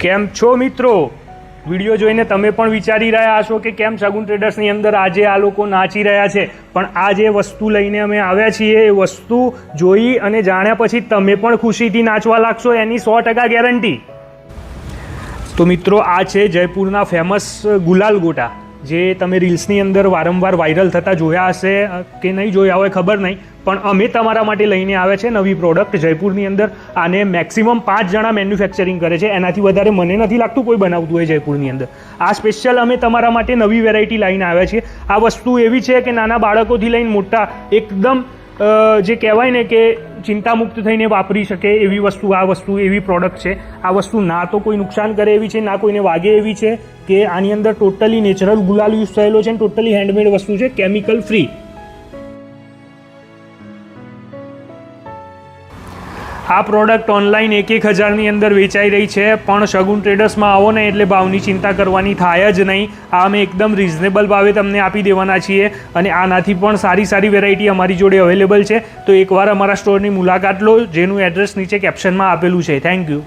કેમ છો મિત્રો? વિડીયો જોઈને તમે પણ વિચારી રહ્યા હશો કે કેમ શગુન ટ્રેડર્સની અંદર આજે આ લોકો નાચી રહ્યા છે, પણ આ જે વસ્તુ લઈને અમે આવ્યા છીએ એ વસ્તુ જોઈ અને જાણ્યા પછી તમે પણ ખુશીથી નાચવા લાગશો, એની 100% ગેરંટી. તો મિત્રો, આ છે જયપુરના ફેમસ ગુલાલ ગોટા, જે તમે રીલ્સની અંદર વારંવાર વાયરલ થતા જોયા હશે કે નહીં જોયા હોય ખબર નહીં, પણ અમે તમારા માટે લઈને આવ્યા છે નવી પ્રોડક્ટ જયપુરની અંદર. આને મેક્સિમમ 5 જણા મેન્યુફેક્ચરિંગ કરે છે, એનાથી વધારે મને નથી લાગતું કોઈ બનાવતું હોય જયપુરની અંદર. આ સ્પેશિયલ અમે તમારા માટે નવી વેરાયટી લઈને આવ્યા છીએ. આ વસ્તુ એવી છે કે નાના બાળકોથી લઈને મોટા એકદમ જે કહેવાય ને કે ચિંતામુક્ત થઈને વાપરી શકે એવી વસ્તુ, આ વસ્તુ એવી પ્રોડક્ટ છે. આ વસ્તુ ના તો કોઈ નુકસાન કરે એવી છે, ના કોઈને વાગે એવી છે, કે આની અંદર ટોટલી નેચરલ ગુલાલ યુઝ થયેલો છે, ટોટલી હેન્ડમેડ વસ્તુ છે, કેમિકલ ફ્રી. આ પ્રોડક્ટ ઓનલાઈન 1,000ની અંદર વેચાઈ રહી છે, પણ શગુન ટ્રેડર્સમાં આવો ને એટલે ભાવની ચિંતા કરવાની થાય જ નહીં. આ અમે એકદમ રિઝનેબલ ભાવે તમને આપી દેવાના છીએ, અને આનાથી પણ સારી સારી વેરાયટી અમારી જોડે અવેલેબલ છે. તો એકવાર અમારા સ્ટોરની મુલાકાત લો, જેનું એડ્રેસ નીચે કેપ્શનમાં આપેલું છે. Thank you.